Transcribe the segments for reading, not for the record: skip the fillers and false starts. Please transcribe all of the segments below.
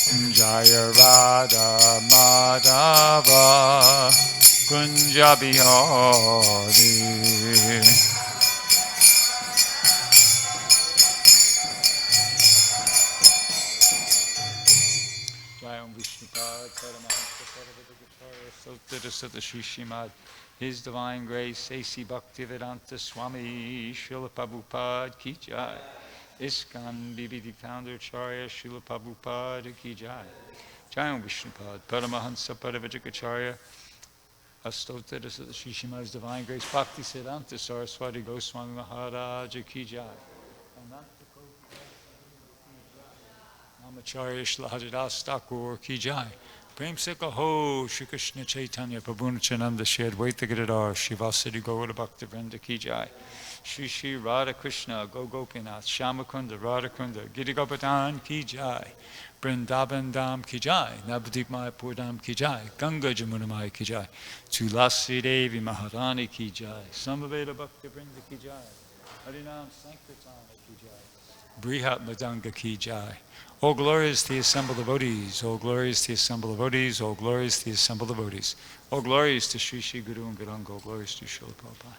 Jaya Radha Madhava Kunja Bihari. Jayam Vishnupad Paramahansa Parvadagacharya Sotara Sata Shri Srimad His Divine Grace A.C. Bhaktivedanta Swami Srila Prabhupada Ki Jai. ISKCON BBD Founder Charya Srila Prabhupada Ki Jai. Jayam Vishnupad Paramahansa Parvadagacharya Astotara Sata Shri Srimad's Divine Grace Bhakti Siddhanta Saraswati Goswami Maharaja Ki Jai. Namacharya Shri Haridas Thakur Ki Jai. Prem se kaho Shri Krishna Chaitanya Prabhu Nityananda Shri Advaita Giridhar Shri Vasudeva Gaura Bhakta Vrinda Ki Jai. Shri Shri Radha Krishna Go Gopinath Shyamakunda Radhakunda Giri Govardhan Ki Jai. Vrindavan Dham Ki Jai. Navadip Mayapur Dham Ki Jai. Ganga Jamuna Maya Ki Jai. Tulasi Devi Maharani Ki Jai. Samaveda Bhakta Vrinda Ki Jai. Harinam Sankirtana Ki Jai. Brihat Madanga Ki Jai. All glories to the assembled devotees, all glories to the assembled devotees, all glories to the assembled devotees. All glories to Sri Sri Guru and Gauranga, all glories to Srila Prabhupada.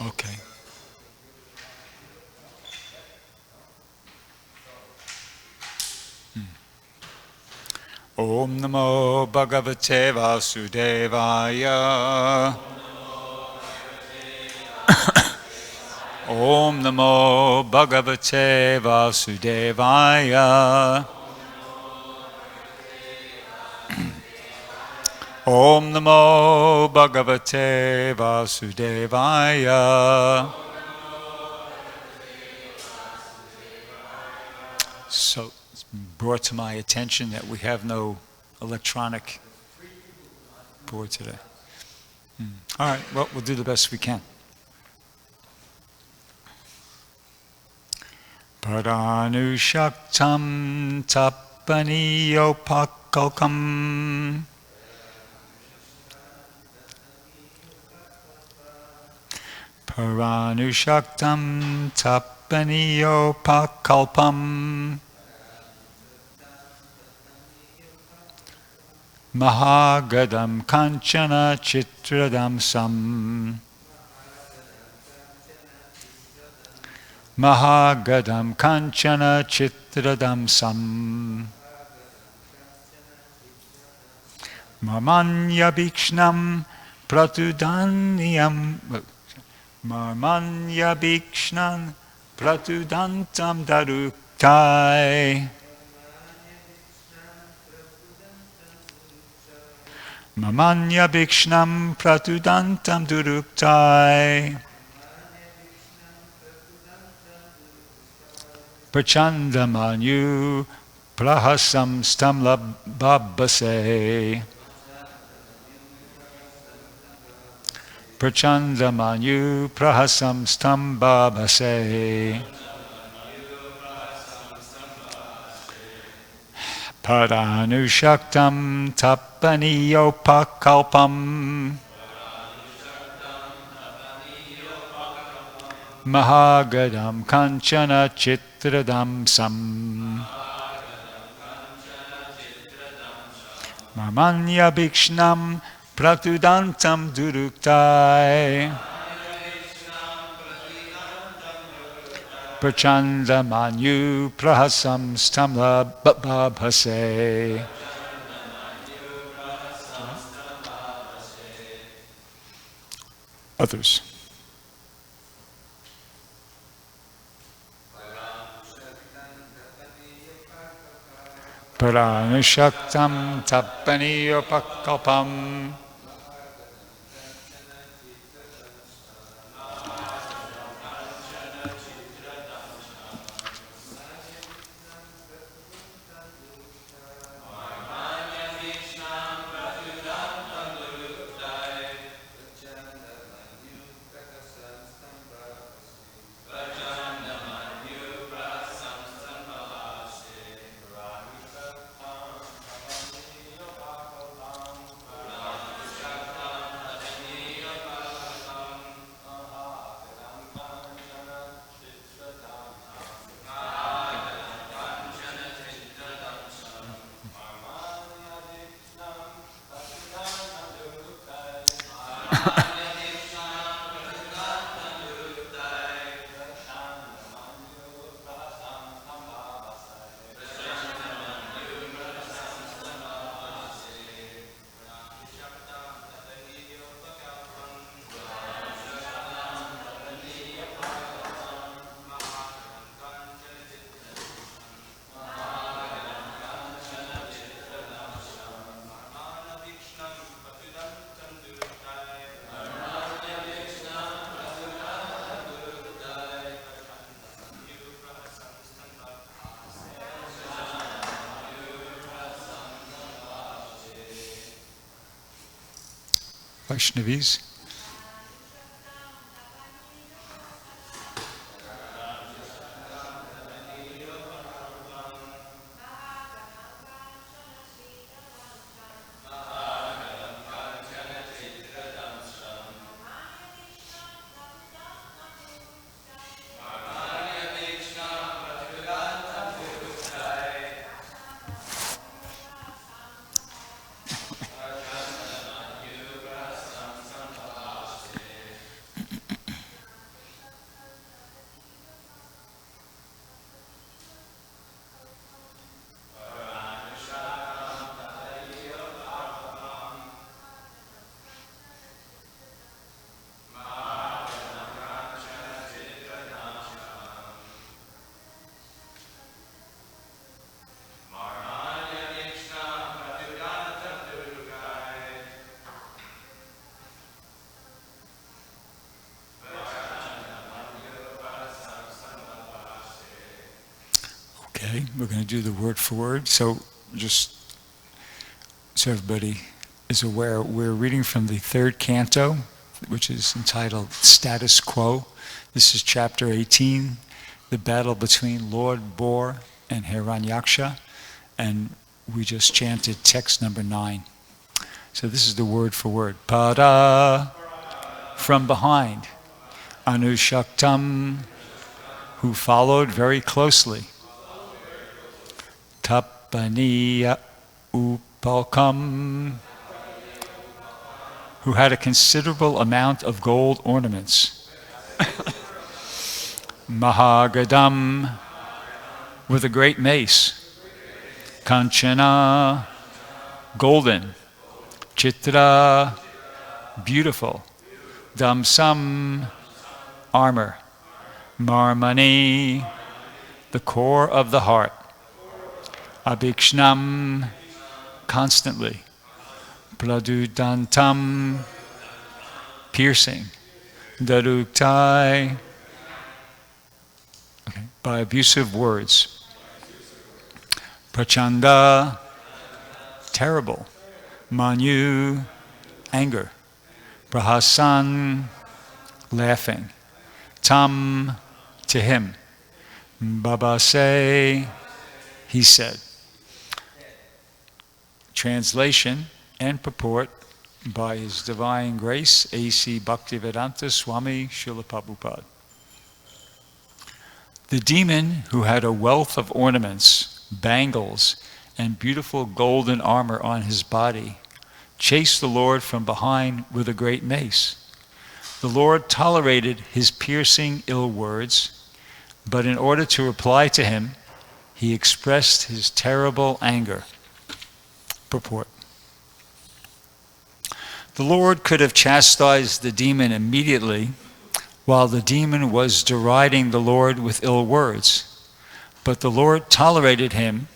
Okay. Om Namo Bhagavate Vasudevaya. Om Namo Bhagavate Vasudevaya. Om Namo Bhagavate Vasudevaya. So it's been brought to my attention that we have no electronic board today. All right, well, we'll do the best we can. Paranushaktam tapaniyopakalkam Paranushaktam tapaniyopakalpam Mahagadam kanchana chitradamsam Mahagadam kanchana chitradamsam Marmanya bhikshnam pratudanyam Marmanya bhikshnan pratudantam daruktai Mamanya bhikshnam pratudantam duruktai Prachandamanyu prahasam stam lababase Prachandamanyu prahasam stam babase Paranushaktam tapaniyopakalpam Mahagadam kanchana chitradamsam Mamanya bhikshnam pratudantam duruktai Prachandamanyu prahasam stamla babhase. Others. Paranushaktam tapaniyopakalpam Vaishnavis. Okay, we're going to do the word for word. So just so everybody is aware, we're reading from the third canto, which is entitled Status Quo. This is chapter 18, the battle between Lord Bor and Hiranyaksha, and we just chanted text number 9. So this is the word for word. Pada, from behind. Anushaktam, who followed very closely. Tapaniya upalkam, who had a considerable amount of gold ornaments. Mahagadam, with a great mace. Kanchana, golden. Chitra, beautiful. Damsam, armor. Marmani, the core of the heart. Abhikshnam, constantly. Pradudantam, piercing. Daruktai, okay, by abusive words. Prachanda, terrible. Manu, anger. Prahasan, laughing. Tam, to him. Babase, he said. Translation and purport by His Divine Grace, A.C. Bhaktivedanta Swami Srila Prabhupada. The demon who had a wealth of ornaments, bangles, and beautiful golden armor on his body chased the Lord from behind with a great mace. The Lord tolerated his piercing ill words, but in order to reply to him, he expressed his terrible anger. Purport. The Lord could have chastised the demon immediately while the demon was deriding the Lord with ill words, but the Lord tolerated him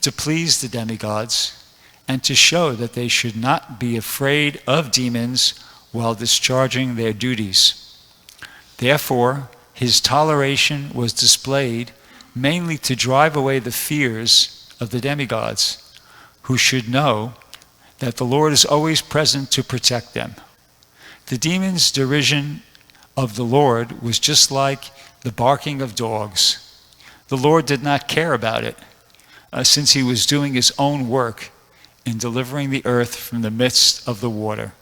to please the demigods and to show that they should not be afraid of demons while discharging their duties. Therefore, his toleration was displayed mainly to drive away the fears of the demigods, who should know that the Lord is always present to protect them. The demon's derision of the Lord was just like the barking of dogs. The Lord did not care about it, since he was doing his own work in delivering the earth from the midst of the water.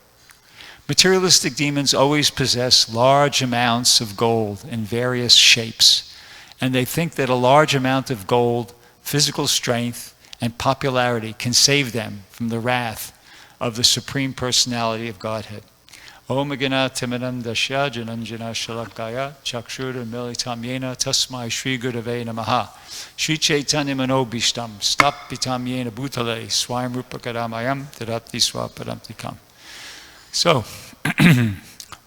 Materialistic demons always possess large amounts of gold in various shapes, and they think that a large amount of gold, physical strength, and popularity can save them from the wrath of the Supreme Personality of Godhead. Om Gana Timanam Dasya Jananjana Shalakaya Chakshura Militam Yena Tasmai Shri Gurave Namaha Shri Chaitanya Manobishtam Stapitam Yena Bhutale Swayam Rupakaramayam Tadapti Swaparamtikam. So,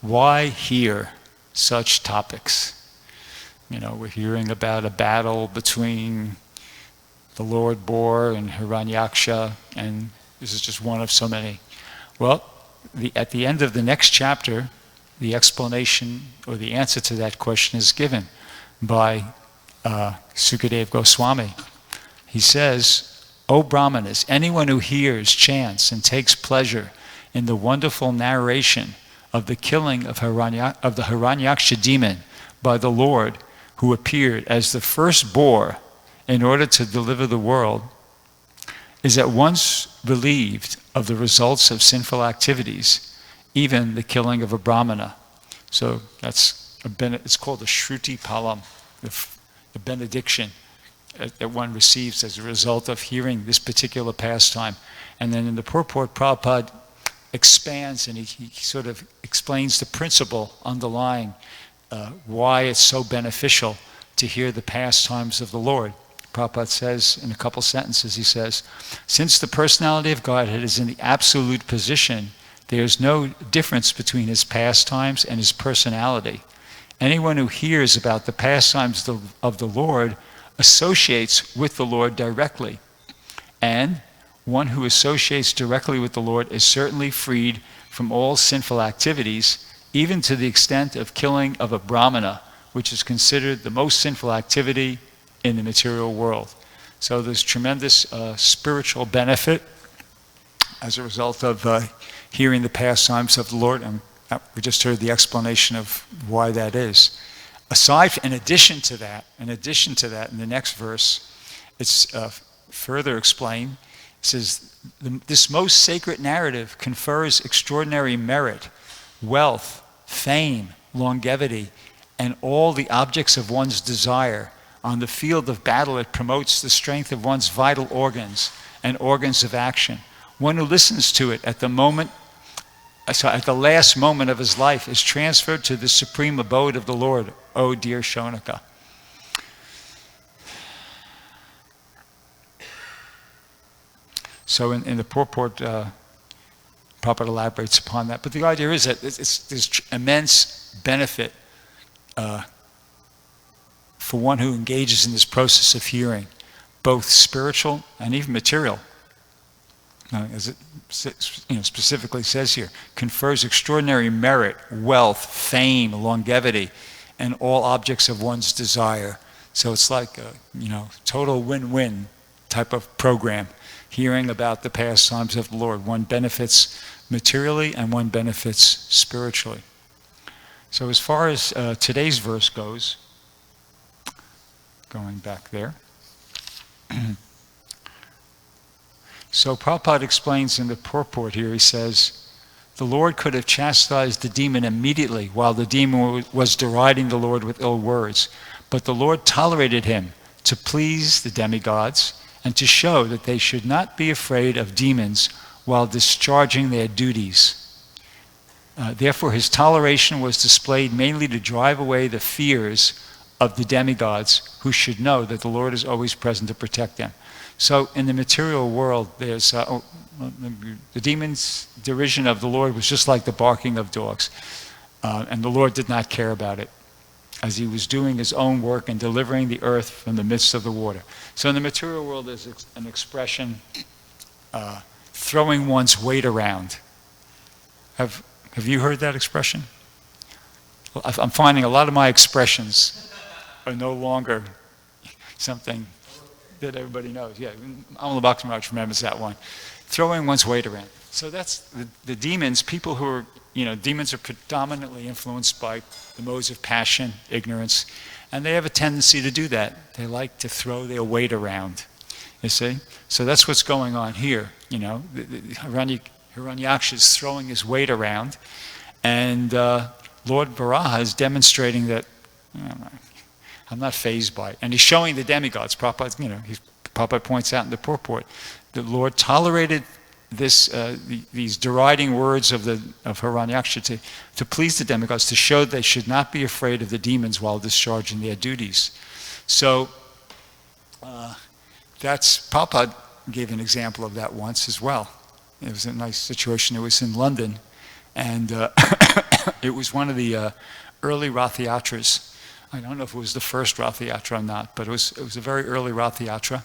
why hear such topics? You know, we're hearing about a battle between the Lord Bor and Hiranyaksha, and this is just one of so many. Well, at the end of the next chapter, the explanation or the answer to that question is given by Sukadeva Goswami. He says, O Brahmanas, anyone who hears, chants, and takes pleasure in the wonderful narration of the killing of the Hiranyaksha demon by the Lord, who appeared as the first boar in order to deliver the world, is at once relieved of the results of sinful activities, even the killing of a brahmana. So it's called the Shruti Palam, the benediction that one receives as a result of hearing this particular pastime. And then in the purport, Prabhupada expands and he sort of explains the principle underlying why it's so beneficial to hear the pastimes of the Lord. Prabhupada says in a couple sentences, he says, since the personality of Godhead is in the absolute position, there is no difference between his pastimes and his personality. Anyone who hears about the pastimes of the Lord associates with the Lord directly. And one who associates directly with the Lord is certainly freed from all sinful activities, even to the extent of killing of a brahmana, which is considered the most sinful activity in the material world. So there's tremendous spiritual benefit as a result of hearing the pastimes of the Lord, and we just heard the explanation of why that is. In addition to that, in the next verse, it's further explained. It says, this most sacred narrative confers extraordinary merit, wealth, fame, longevity, and all the objects of one's desire. On the field of battle, it promotes the strength of one's vital organs and organs of action. One who listens to it at the last moment of his life is transferred to the supreme abode of the Lord, O dear Shonaka. So in the purport, Prabhupada elaborates upon that. But the idea is that there's immense benefit for one who engages in this process of hearing, both spiritual and even material. As it specifically says here, confers extraordinary merit, wealth, fame, longevity, and all objects of one's desire. So it's like a total win-win type of program, hearing about the pastimes of the Lord. One benefits materially and one benefits spiritually. So as far as today's verse goes, going back there, so Prabhupada explains in the purport here, he says, the Lord could have chastised the demon immediately while the demon was deriding the Lord with ill words, but the Lord tolerated him to please the demigods and to show that they should not be afraid of demons while discharging their duties. Therefore, his toleration was displayed mainly to drive away the fears of the demigods, who should know that the Lord is always present to protect them. So in the material world, there's the demon's derision of the Lord was just like the barking of dogs. And the Lord did not care about it, as he was doing his own work and delivering the earth from the midst of the water. So in the material world, there's an expression, throwing one's weight around. Have you heard that expression? I'm finding a lot of my expressions are no longer something that everybody knows. Yeah, Amala Bhakti Maharaj remembers that one. Throwing one's weight around. So that's the demons, people who are, demons are predominantly influenced by the modes of passion, ignorance, and they have a tendency to do that. They like to throw their weight around, you see? So that's what's going on here, Hiranyaksha is throwing his weight around, and Lord Varaha is demonstrating that, I'm not fazed by it. And he's showing the demigods. Prabhupada points out in the purport, the Lord tolerated these deriding words of Hiranyaksha to please the demigods, to show they should not be afraid of the demons while discharging their duties. So Prabhupada gave an example of that once as well. It was a nice situation. It was in London, and it was one of the early Rath Yatras. I don't know if it was the first Rath Yatra or not, but it was a very early Rath Yatra.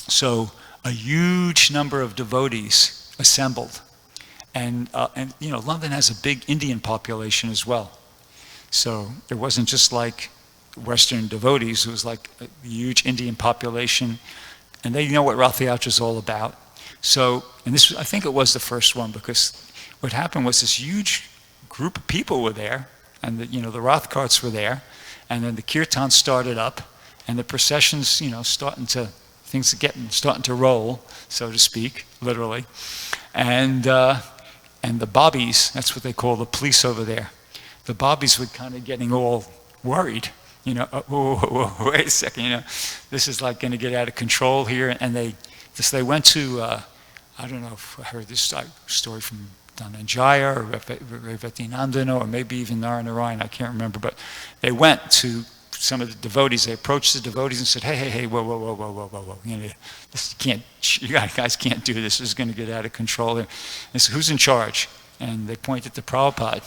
So a huge number of devotees assembled, and London has a big Indian population as well. So it wasn't just like Western devotees; it was like a huge Indian population, and they know what Rath Yatra is all about. So, and this, I think it was the first one, because what happened was this huge group of people were there, and the Rath carts were there, and then the kirtan started up, and the processions, starting to roll, so to speak, literally, and the bobbies, that's what they call the police over there. The bobbies were kind of getting all worried, wait a second, this is like going to get out of control here, and they went to, I don't know if I heard this story from Dhananjaya or Revatinandana or maybe even Naranarayan, I can't remember, but they went to some of the devotees. They approached the devotees and said, hey, whoa, you guys can't do this. This is going to get out of control. And they said, who's in charge? And they pointed to Prabhupada.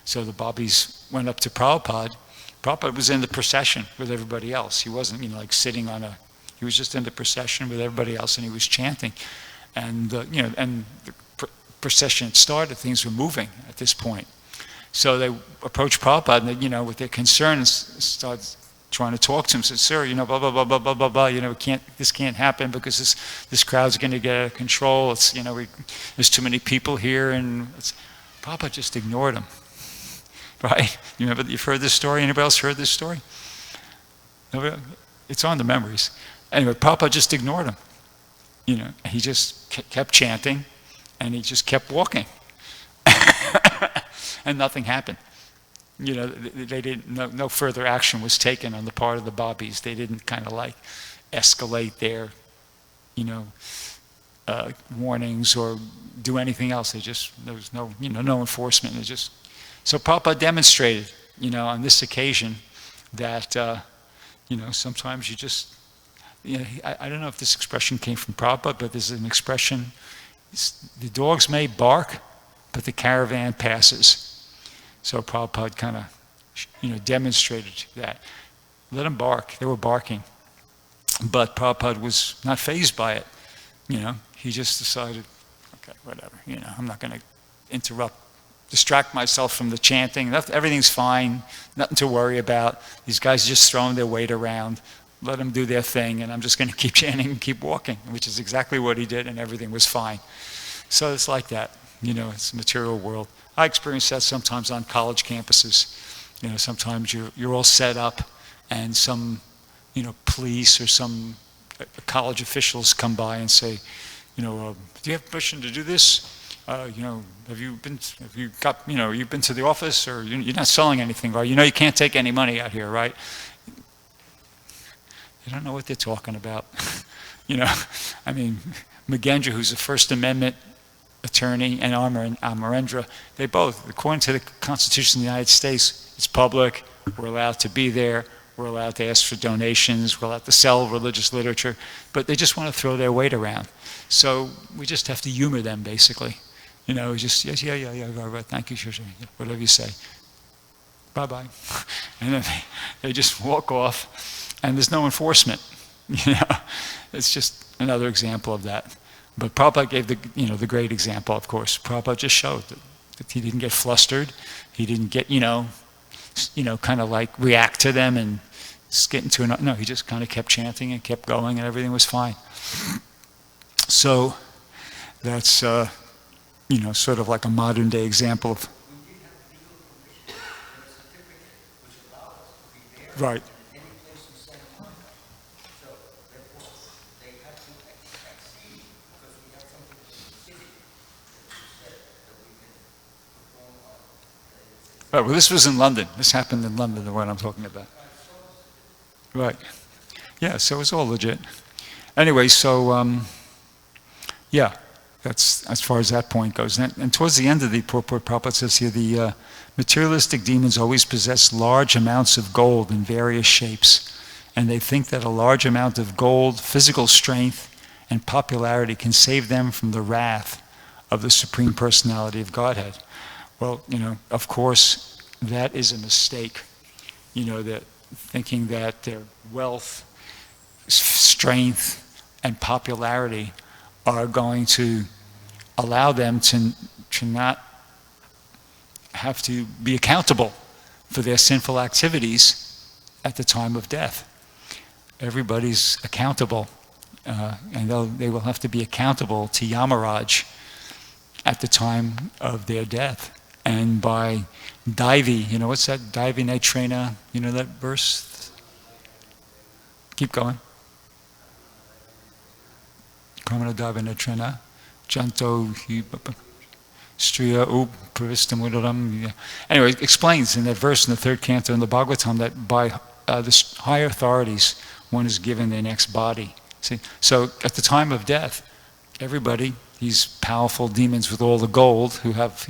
So the bobbies went up to Prabhupada. Prabhupada was in the procession with everybody else. He wasn't, sitting he was just in the procession with everybody else, and he was chanting. And, and the procession had started. Things were moving at this point. So they approached Prabhupada, and they, with their concerns, started trying to talk to him. Said, "Sir, blah blah blah blah blah blah blah. This can't happen because this crowd's going to get out of control. It's, there's too many people here." And Prabhupada just ignored him. Right? You remember? You've heard this story. Anybody else heard this story? Nobody? It's on the memories. Anyway, Prabhupada just ignored him. He just kept chanting, and he just kept walking. And nothing happened. They didn't. No further action was taken on the part of the bobbies. They didn't kind of like escalate their, warnings or do anything else. There was no, no enforcement. So Prabhupada demonstrated, on this occasion that, sometimes you just, I don't know if this expression came from Prabhupada, but there's an expression: the dogs may bark, but the caravan passes. So Prabhupada kind of, demonstrated that. Let them bark. They were barking. But Prabhupada was not fazed by it. He just decided, okay, whatever. I'm not going to distract myself from the chanting. Everything's fine. Nothing to worry about. These guys are just throwing their weight around. Let them do their thing, and I'm just going to keep chanting and keep walking, which is exactly what he did, and everything was fine. So it's like that. It's the material world. I experience that sometimes on college campuses. Sometimes you're all set up, and some, police or some college officials come by and say, do you have permission to do this? Have you been to the office, or you're not selling anything, right? You can't take any money out here, right? They don't know what they're talking about. Magendra, who's a First Amendment attorney, and Amarendra, they both, according to the Constitution of the United States, it's public, we're allowed to be there, we're allowed to ask for donations, we're allowed to sell religious literature, but they just want to throw their weight around. So we just have to humor them, basically. Just, yes, yeah, right, thank you, sure, whatever you say. Bye-bye. And then they just walk off, and there's no enforcement. It's just another example of that. But Prabhupada gave the great example, of course. Prabhupada just showed that he didn't get flustered. He didn't get, kind of like react to them and get into no, he just kind of kept chanting and kept going, and everything was fine. So that's, sort of like a modern day example of. Right. Right, well, this was in London. This happened in London, the one I'm talking about. Right. Yeah, so it's all legit. Anyway, so, yeah, that's as far as that point goes. And towards the end of the purport, Prabhupada says here, the materialistic demons always possess large amounts of gold in various shapes, and they think that a large amount of gold, physical strength, and popularity can save them from the wrath of the Supreme Personality of Godhead. Well, of course, that is a mistake. That thinking that their wealth, strength, and popularity are going to allow them to not have to be accountable for their sinful activities at the time of death. Everybody's accountable, and they will have to be accountable to Yamaraj at the time of their death. And by Daivi, what's that? Daivi Netrena, you know that verse? Keep going. Kamana Daivi Netrena, Janto Striya Pravistam Udaram. Anyway, it explains in that verse in the third canto in the Bhagavatam that by the higher authorities, one is given their next body. See, so at the time of death, everybody, these powerful demons with all the gold, who have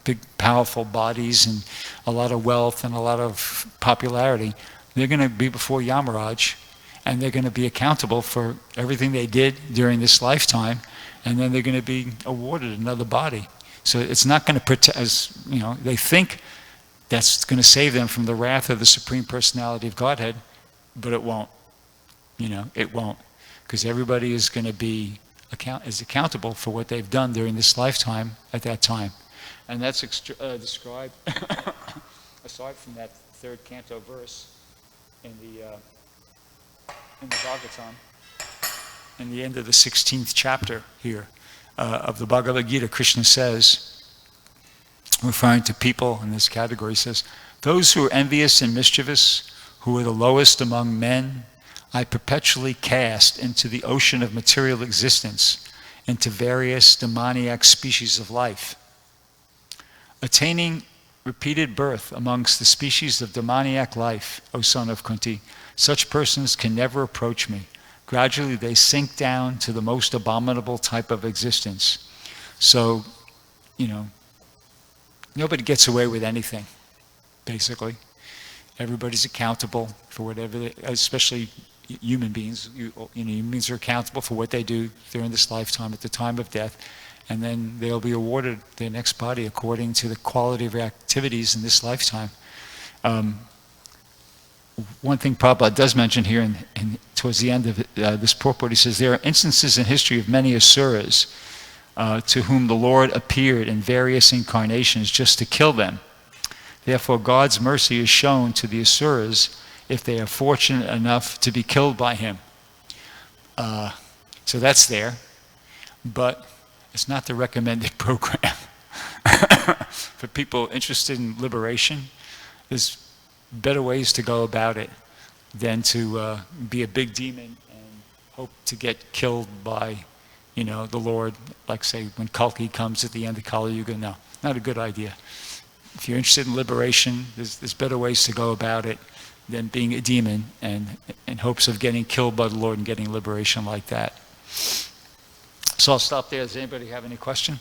big powerful bodies and a lot of wealth and a lot of popularity, they're going to be before Yamaraj, and they're going to be accountable for everything they did during this lifetime, and then they're going to be awarded another body. So it's not going to protect, as they think that's going to save them from the wrath of the Supreme Personality of Godhead, but it won't. It won't, because everybody is going to be accountable for what they've done during this lifetime at that time, and that's described aside from that third canto verse in the Bhagavatam, in the end of the 16th chapter here of the Bhagavad Gita. Krishna says, referring to people in this category, says, "Those who are envious and mischievous, who are the lowest among men, I perpetually cast into the ocean of material existence, into various demoniac species of life. Attaining repeated birth amongst the species of demoniac life, O son of Kunti, such persons can never approach me. Gradually they sink down to the most abominable type of existence." So, nobody gets away with anything, basically. Everybody's accountable for whatever, especially human beings. Human beings are accountable for what they do during this lifetime at the time of death, and then they'll be awarded their next body according to the quality of their activities in this lifetime. One thing Prabhupada does mention here, and towards the end of this purport, he says, there are instances in history of many asuras to whom the Lord appeared in various incarnations just to kill them. Therefore, God's mercy is shown to the asuras if they are fortunate enough to be killed by him. So that's there, but it's not the recommended program. For people interested in liberation, there's better ways to go about it than to be a big demon and hope to get killed by, the Lord, like say when Kalki comes at the end of Kali Yuga. No, not a good idea. If you're interested in liberation, there's better ways to go about it than being a demon and in hopes of getting killed by the Lord and getting liberation like that. So I'll stop there. Does anybody have any question?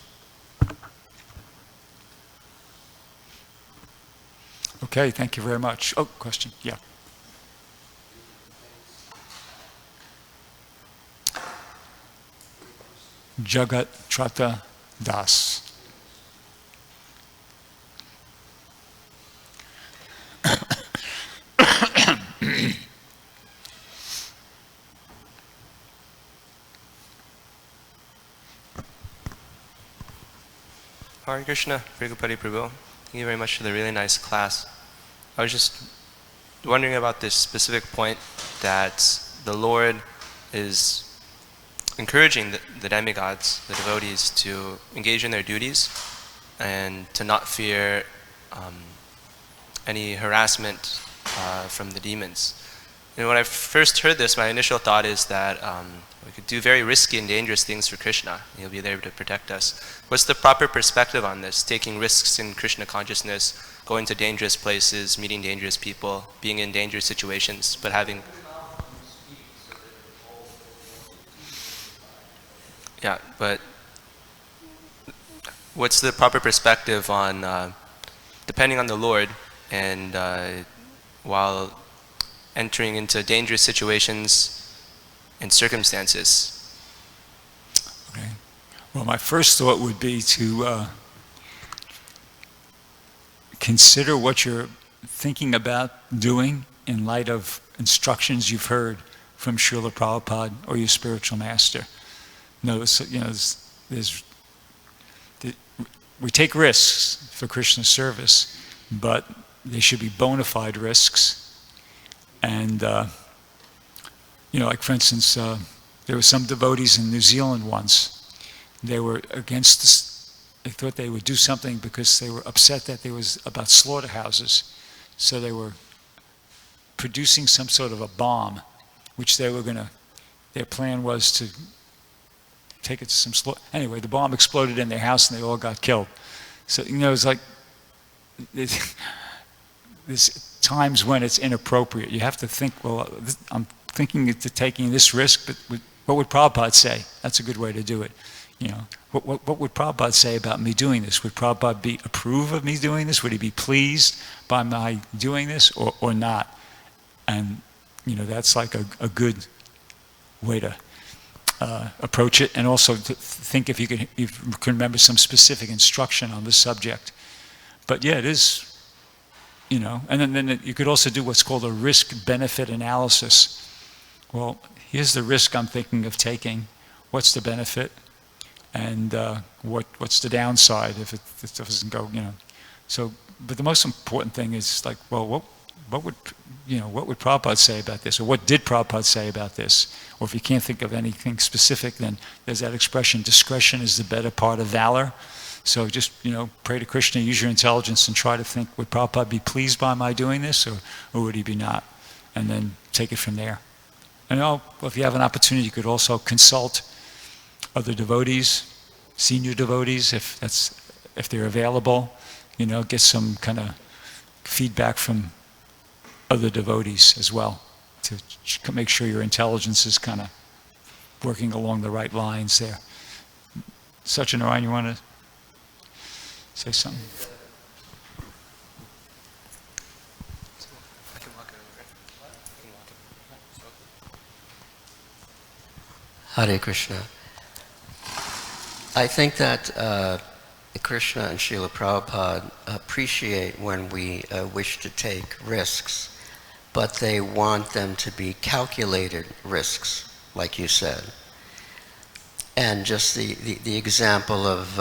Okay, thank you very much. Oh, question, yeah. Jagat Trata Das. Hare Krishna, Bhrgupati Prabhu. Thank you very much for the really nice class. I was just wondering about this specific point that the Lord is encouraging the demigods, the devotees, to engage in their duties and to not fear any harassment from the demons. When I first heard this, my initial thought is that we could do very risky and dangerous things for Krishna. He'll be there to protect us. What's the proper perspective on this? Taking risks in Krishna consciousness, going to dangerous places, meeting dangerous people, being in dangerous situations, but having... Yeah, but what's the proper perspective on depending on the Lord and while entering into dangerous situations and circumstances? Okay. Well, my first thought would be to consider what you're thinking about doing in light of instructions you've heard from Srila Prabhupada or your spiritual master. Notice, we take risks for Krishna's service, but they should be bona fide risks. And, like for instance, There were some devotees in New Zealand once. They were against this. They thought they would do something because they were upset that there was about slaughterhouses. So they were producing some sort of a bomb, which they were going to, their plan was to take it to some slaughter. Anyway, the bomb exploded in their house and they all got killed. So, it's like, there's times when it's inappropriate. You have to think, well, I'm thinking of taking this risk, but what would Prabhupada say? That's a good way to do it. What would Prabhupada say about me doing this? Would Prabhupada approve of me doing this? Would he be pleased by my doing this or not? And, that's like a good way to approach it. And also to think if you can remember some specific instruction on this subject. But yeah, it is, and then you could also do what's called a risk-benefit analysis. Well, here's the risk I'm thinking of taking. What's the benefit? And what's the downside if it doesn't go, So, but the most important thing is like, well, what would Prabhupada say about this? Or what did Prabhupada say about this? Or if you can't think of anything specific, then there's that expression, discretion is the better part of valor. So just, pray to Krishna, use your intelligence and try to think, would Prabhupada be pleased by my doing this or would he be not? And then take it from there. And if you have an opportunity, you could also consult other devotees, senior devotees, if they're available, get some kind of feedback from other devotees as well to make sure your intelligence is kind of working along the right lines there. Satyanarayan, you want to say something? Hare Krishna. I think that Krishna and Srila Prabhupada appreciate when we wish to take risks, but they want them to be calculated risks, like you said. And just the example of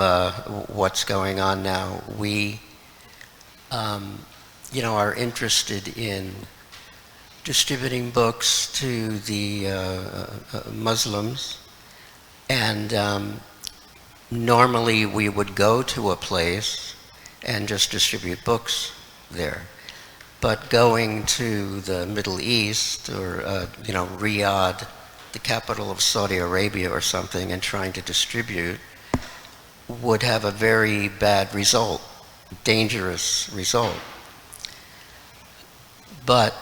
what's going on now, we are interested in distributing books to the Muslims, and normally we would go to a place and just distribute books there. But going to the Middle East or Riyadh, the capital of Saudi Arabia or something, and trying to distribute would have a very bad result, dangerous result. But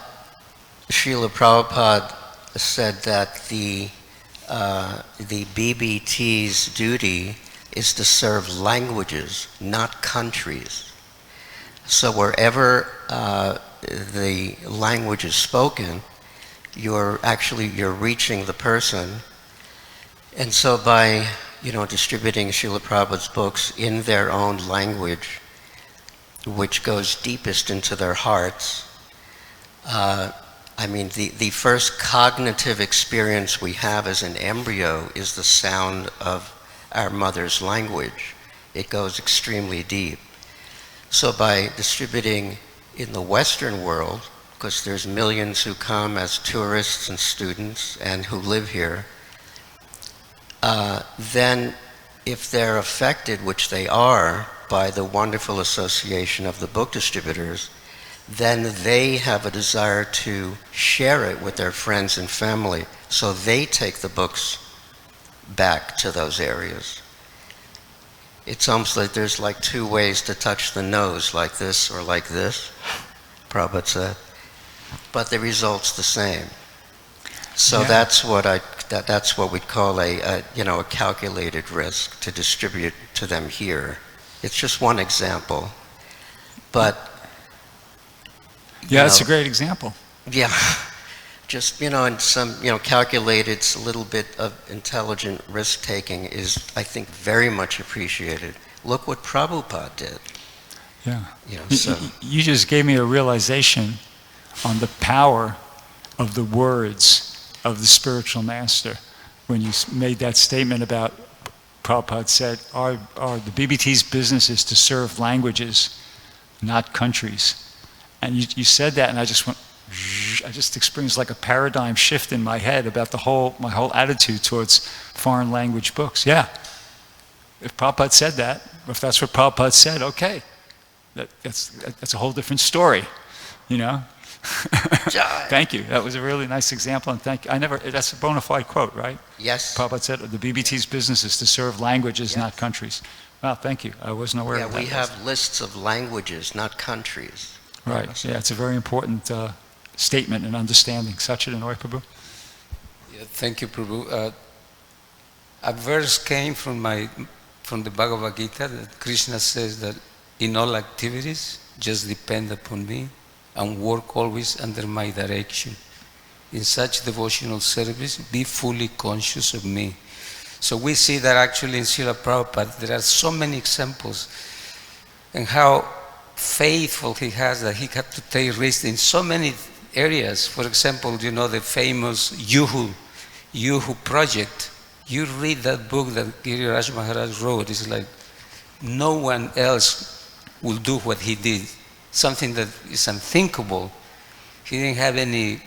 Srila Prabhupada said that the BBT's duty is to serve languages, not countries. So wherever the language is spoken, you're reaching the person. And so by distributing Srila Prabhupada's books in their own language, which goes deepest into their hearts, the first cognitive experience we have as an embryo is the sound of our mother's language. It goes extremely deep. So by distributing in the Western world, because there's millions who come as tourists and students and who live here, then if they're affected, which they are, by the wonderful association of the book distributors, then they have a desire to share it with their friends and family, so they take the books back to those areas. It's almost like there's like two ways to touch the nose, like this or like this, Prabhupada said, but the result's the same. So that's what we'd call a calculated risk to distribute to them here. It's just one example, but yeah, it's a great example. Yeah, just in some calculated, a little bit of intelligent risk taking is, I think, very much appreciated. Look what Prabhupada did. Yeah. So You just gave me a realization on the power of the words of the spiritual master when you made that statement about Prabhupada said, the BBT's business is to serve languages, not countries. And you said that, and I just went, I just experienced like a paradigm shift in my head about my whole attitude towards foreign language books. Yeah. If Prabhupada said that, if that's what Prabhupada said, okay. That's a whole different story, you know? Thank you. That was a really nice example, and thank you. That's a bona fide quote, right? Yes. Prabhupada said, the BBT's business is to serve languages, not countries. Well, thank you. I wasn't aware of that. Yeah, we have lists of languages, not countries. Right. Yeah, it's a very important statement and understanding. Satchidananda Prabhu. Yeah, thank you, Prabhu. A verse came from the Bhagavad Gita that Krishna says that in all activities, just depend upon me and work always under my direction. In such devotional service, be fully conscious of me. So we see that actually in Srila Prabhupada, there are so many examples and how faithful he has that he had to take risks in so many areas. For example, you know, the famous Yuhu project. You read that book that Giriraj Maharaj wrote, it's like no one else will do what he did. Something that is unthinkable. He didn't have any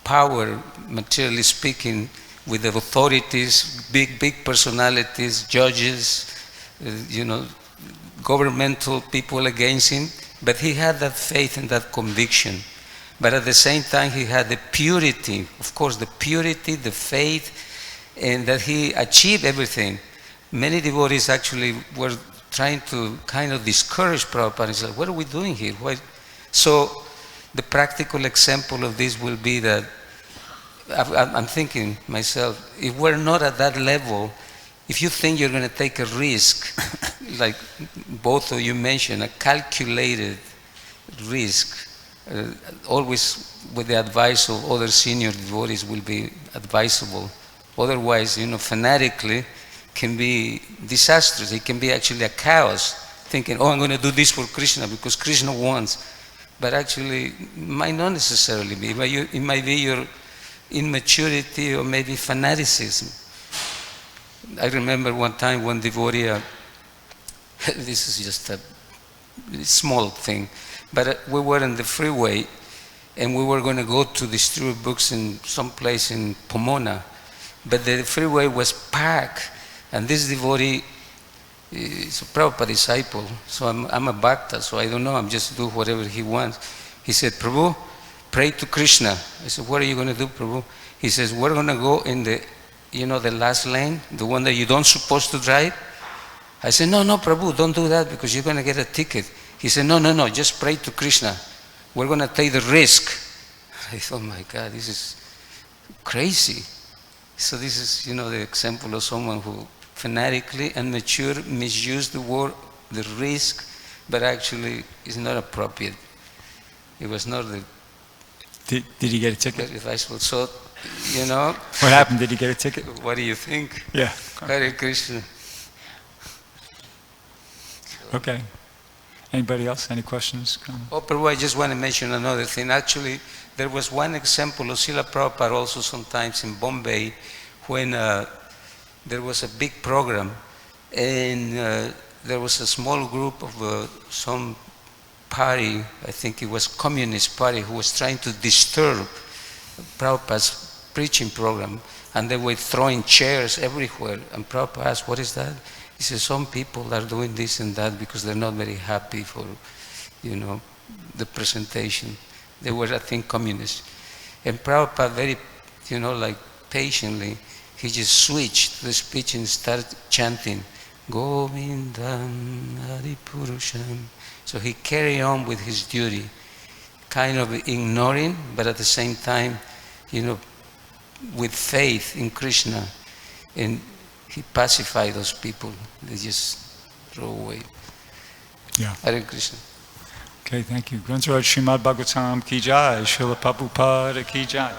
power, materially speaking, with the authorities, big personalities, judges, you know, governmental people against him, but he had that faith and that conviction. But at the same time, he had the purity, of course, the purity, the faith, and that he achieved everything. Many devotees actually were trying to kind of discourage Prabhupada. It's like, what are we doing here? Why? So the practical example of this will be that I'm thinking myself, if we're not at that level, if you think you're going to take a risk, like both of you mentioned, a calculated risk, always with the advice of other senior devotees will be advisable. Otherwise, you know, fanatically can be disastrous. It can be actually a chaos, thinking, oh, I'm going to do this for Krishna because Krishna wants. But actually, it might not necessarily be. It might be your immaturity or maybe fanaticism. I remember one time one devotee, this is just a small thing, but we were on the freeway and we were going to go to distribute books in some place in Pomona, but the freeway was packed, and this devotee is a Prabhupada disciple, so I'm a Bhakta, so I don't know, I'm just do whatever he wants. He said, Prabhu, pray to Krishna. I said, what are you going to do, Prabhu? He says, we're going to go in the, you know, the last lane, the one that you don't supposed to drive. I said, no, Prabhu, don't do that because you're going to get a ticket. He said, no, just pray to Krishna. We're going to take the risk. I thought, my God, this is crazy. So this is, you know, the example of someone who fanatically and mature misused the word, the risk, but actually is not appropriate. It was not the... Did he get a ticket? Very advisable. So, you know... What happened? Did he get a ticket? What do you think? Yeah. Hare Krishna. Okay. Anybody else? Any questions? Oh, Prabhu, I just want to mention another thing. Actually, there was one example of Srila Prabhupada also sometimes in Bombay when there was a big program and there was a small group of some party, I think it was Communist Party, who was trying to disturb Prabhupada's preaching program, and they were throwing chairs everywhere. And Prabhupada asked, what is that? He says, some people are doing this and that because they're not very happy for, you know, the presentation. They were, I think, communists. And Prabhupada very, you know, like patiently, he just switched the speech and started chanting, Govindam Adipurusham. So he carried on with his duty, kind of ignoring, but at the same time, you know, with faith in Krishna. And he pacified those people. They just throw away. Yeah. Hare Krishna. Okay, thank you. Grantaraj Srimad Bhagavatam Ki Jai, Srila Prabhupada Ki Jai.